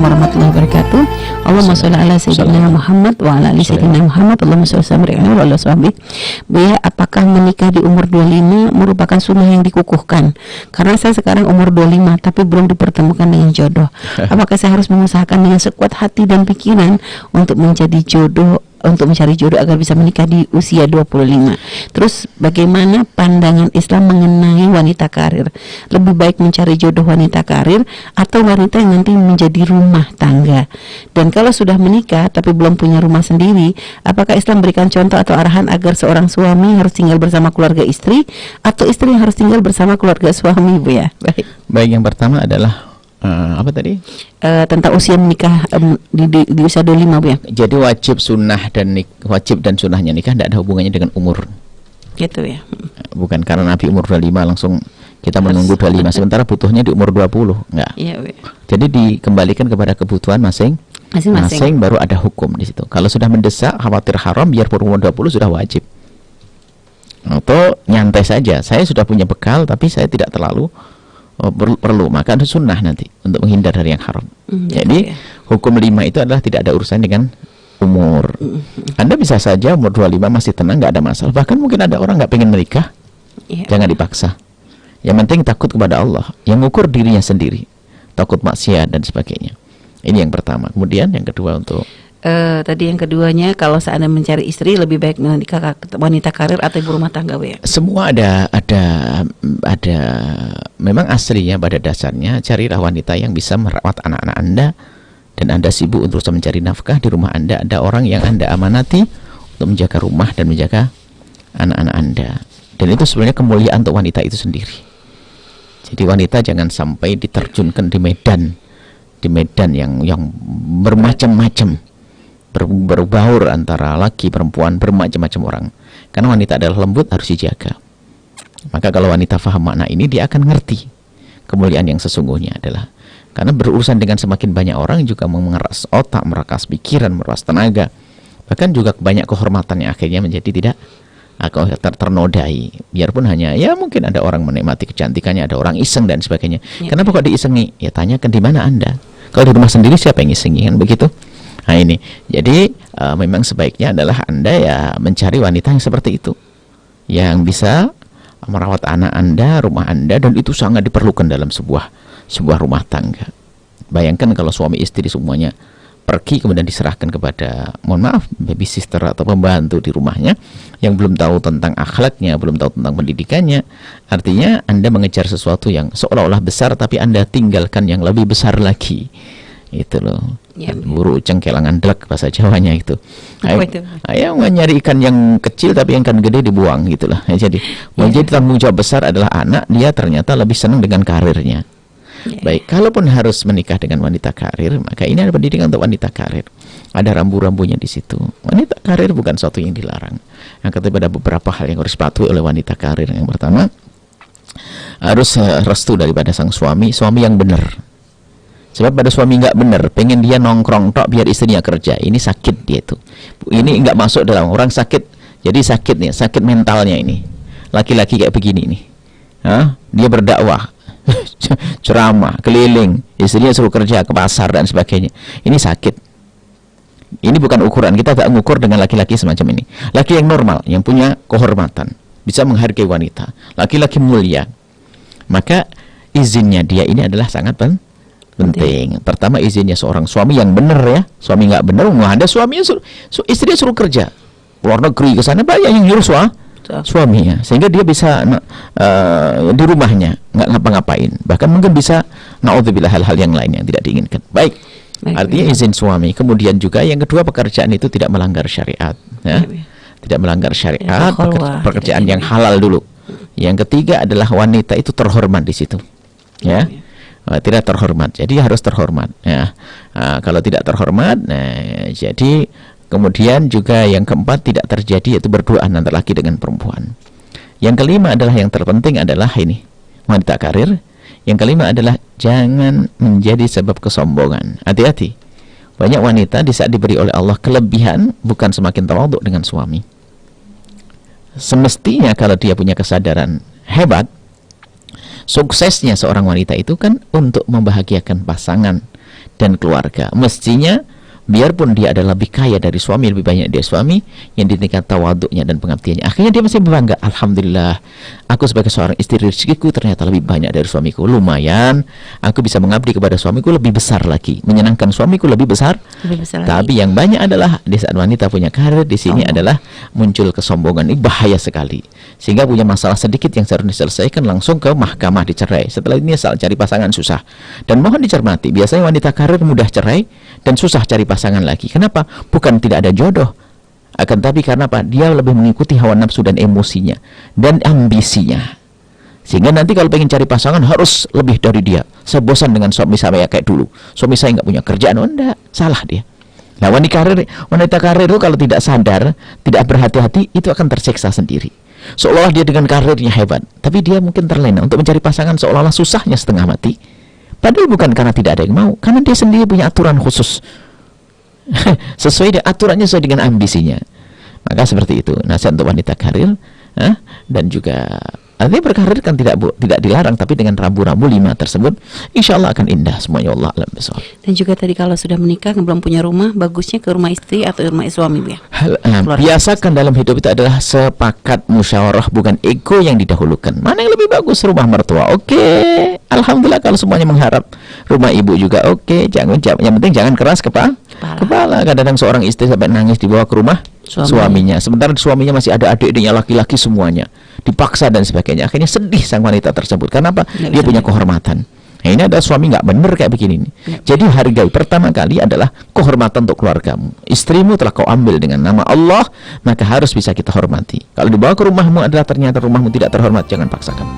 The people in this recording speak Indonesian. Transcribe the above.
Assalamualaikum warahmatullahi wabarakatuh. Allahumma sholli ala sayyidina Muhammad wa ala ali sayyidina Muhammad. Allahumma sholli wa ala sahbihi. Bu, apakah menikah di umur 25 merupakan sunnah yang dikukuhkan? Karena saya sekarang umur 25 tapi belum dipertemukan dengan jodoh. Apakah saya harus mengusahakan dengan sekuat hati dan pikiran untuk menjadi jodoh, untuk mencari jodoh agar bisa menikah di usia 25. Terus bagaimana pandangan Islam mengenai wanita karir? Lebih baik mencari jodoh wanita karir atau wanita yang nanti menjadi rumah tangga? Dan kalau sudah menikah tapi belum punya rumah sendiri, apakah Islam berikan contoh atau arahan agar seorang suami harus tinggal bersama keluarga istri atau istri yang harus tinggal bersama keluarga suami, Bu ya? Baik, yang pertama adalah apa tadi? Tentang usia menikah di usia 25, Bu ya. Jadi wajib dan sunnahnya nikah tidak ada hubungannya dengan umur. Gitu ya. Bukan karena Nabi umur 25 langsung kita menunggu 25, sementara butuhnya di umur 20, enggak. Iya, Bu. Jadi dikembalikan kepada kebutuhan masing-masing baru ada hukum di situ. Kalau sudah mendesak, khawatir haram, biarpun umur 20 sudah wajib. Atau nyantai saja, saya sudah punya bekal tapi saya tidak terlalu perlu, maka ada sunnah nanti untuk menghindar dari yang haram. Jadi hukum 5 itu adalah tidak ada urusan dengan umur. Anda bisa saja umur 25 masih tenang, nggak ada masalah. Bahkan mungkin ada orang nggak pengen menikah, jangan dipaksa. Yang penting takut kepada Allah, yang ngukur dirinya sendiri, takut maksiat dan sebagainya. Ini yang pertama. Kemudian yang kedua untuk tadi yang keduanya, kalau seandainya mencari istri lebih baik menikah wanita karir atau ibu rumah tangga, Bu ya? Semua ada memang aslinya pada dasarnya carilah wanita yang bisa merawat anak-anak Anda, dan Anda sibuk untuk mencari nafkah di rumah Anda. Ada orang yang Anda amanati untuk menjaga rumah dan menjaga anak-anak Anda, dan itu sebenarnya kemuliaan untuk wanita itu sendiri. Jadi wanita jangan sampai diterjunkan di medan yang bermacam-macam, berbaur antara laki perempuan, bermacam-macam orang. Karena wanita adalah lembut, harus dijaga. Maka kalau wanita faham makna ini, dia akan ngerti kemuliaan yang sesungguhnya adalah karena berurusan dengan semakin banyak orang juga mengeras otak, merekas pikiran, merekas tenaga, bahkan juga banyak kehormatan yang akhirnya menjadi tidak ternodai. Biarpun hanya ya mungkin ada orang menikmati kecantikannya, ada orang iseng dan sebagainya. Kenapa kok diisengi? Ya tanyakan di mana Anda. Kalau di rumah sendiri siapa yang isengi, kan begitu? Nah ini, jadi memang sebaiknya adalah Anda ya mencari wanita yang seperti itu, yang bisa merawat anak Anda, rumah Anda, dan itu sangat diperlukan dalam sebuah rumah tangga. Bayangkan kalau suami istri semuanya pergi kemudian diserahkan kepada, mohon maaf, baby sister atau pembantu di rumahnya yang belum tahu tentang akhlaknya, belum tahu tentang pendidikannya. Artinya Anda mengejar sesuatu yang seolah-olah besar tapi Anda tinggalkan yang lebih besar lagi. Itu loh. Buru uceng kelangan delek bahasa Jawanya itu. Ayo nyari ikan yang kecil tapi yang ikan gede dibuang gitulah. Jadi menjadi tanggung jawab besar adalah anak, dia ternyata lebih senang dengan karirnya. Baik, kalaupun harus menikah dengan wanita karir, maka ini ada pendidikan untuk wanita karir. Ada rambu-rambunya di situ. Wanita karir bukan sesuatu yang dilarang. Yang ketiga, ada beberapa hal yang harus dipatuhi oleh wanita karir. Yang pertama, harus restu daripada sang suami yang benar. Sebab pada suami nggak benar, pengen dia nongkrong tok biar istrinya kerja, ini sakit dia itu. Ini nggak masuk dalam orang sakit. Jadi sakit nih, sakit mentalnya ini. Laki-laki kayak begini nih. Dia berdakwah, ceramah, keliling, istrinya suruh kerja ke pasar dan sebagainya. Ini sakit. Ini bukan ukuran. Kita tak mengukur dengan laki-laki semacam ini. Laki yang normal, yang punya kehormatan, bisa menghargai wanita, laki-laki mulia, maka izinnya dia ini adalah sangat penting. Pertama, izinnya seorang suami yang benar ya. Suami nggak benar, ada suaminya istrinya suruh kerja luar negeri ke sana, banyak yang nyuruh suaminya, sehingga dia bisa di rumahnya nggak ngapa-ngapain, bahkan mungkin bisa naudzubillah hal-hal yang lain yang tidak diinginkan. Baik, artinya izin suami. Kemudian juga yang kedua, pekerjaan itu tidak melanggar syariat ya. Tidak melanggar syariat, pekerjaan yang halal dulu. Yang ketiga adalah wanita itu terhormat di situ ya. Tidak terhormat, jadi harus terhormat ya. Kalau tidak terhormat, jadi kemudian juga yang keempat, tidak terjadi yaitu berduaan antara laki dengan perempuan. Yang kelima adalah yang terpenting adalah ini, wanita karir. Yang kelima adalah jangan menjadi sebab kesombongan. Hati-hati, banyak wanita di saat diberi oleh Allah kelebihan bukan semakin tawadhu dengan suami. Semestinya kalau dia punya kesadaran hebat, suksesnya seorang wanita itu kan untuk membahagiakan pasangan dan keluarga. Mestinya biarpun dia adalah lebih kaya dari suami, lebih banyak dari suami, yang ditingkat tawaduknya dan pengabdiannya, akhirnya dia masih bangga. Alhamdulillah, aku sebagai seorang istri, rezekiku ternyata lebih banyak dari suamiku. Lumayan, aku bisa mengabdi kepada suamiku lebih besar lagi, menyenangkan suamiku lebih besar. Tapi yang banyak adalah di saat wanita punya karir, di sini adalah muncul kesombongan. Ini bahaya sekali, sehingga punya masalah sedikit yang seharusnya diselesaikan langsung ke mahkamah dicerai. Setelah ini asal cari pasangan susah. Dan mohon dicermati, biasanya wanita karir mudah cerai dan susah cari pasangan lagi. Kenapa? Bukan tidak ada jodoh, akan tapi karena apa? Dia lebih mengikuti hawa nafsu dan emosinya dan ambisinya, sehingga nanti kalau pengen cari pasangan harus lebih dari dia. Saya bosan dengan suami saya kayak dulu, suami saya nggak punya kerjaan. Oh enggak, salah dia. Nah, wanita karir itu kalau tidak sadar, tidak berhati-hati, itu akan tersiksa sendiri. Seolah-olah dia dengan karirnya hebat, tapi dia mungkin terlena untuk mencari pasangan, seolah-olah susahnya setengah mati. Padahal bukan karena tidak ada yang mau, karena dia sendiri punya aturan khusus. Sesuai dengan aturannya, sesuai dengan ambisinya. Maka seperti itu nasihat untuk wanita karir. Dan juga artinya berkarir kan tidak dilarang, tapi dengan rambu-rambu 5 tersebut insya Allah akan indah semuanya. Allah alam bisawab. Dan juga tadi kalau sudah menikah belum punya rumah, bagusnya ke rumah istri atau rumah suami, Bu ya? Biasakan dalam hidup itu adalah sepakat musyawarah, bukan ego yang didahulukan. Mana yang lebih bagus, rumah mertua? Oke, alhamdulillah kalau semuanya mengharap rumah ibu juga oke. Yang penting jangan keras kepala. Kadang-kadang seorang istri sampai nangis dibawa ke rumah suaminya, sementara suaminya masih ada adik-adiknya laki-laki semuanya, dipaksa dan sebagainya. Akhirnya sedih sang wanita tersebut. Kenapa? Dia punya kehormatan. Nah, ini ada suami nggak bener kayak begini nih. Jadi hargai pertama kali adalah kehormatan untuk keluargamu. Istrimu telah kau ambil dengan nama Allah, maka harus bisa kita hormati. Kalau dibawa ke rumahmu adalah ternyata rumahmu tidak terhormat, jangan paksakan.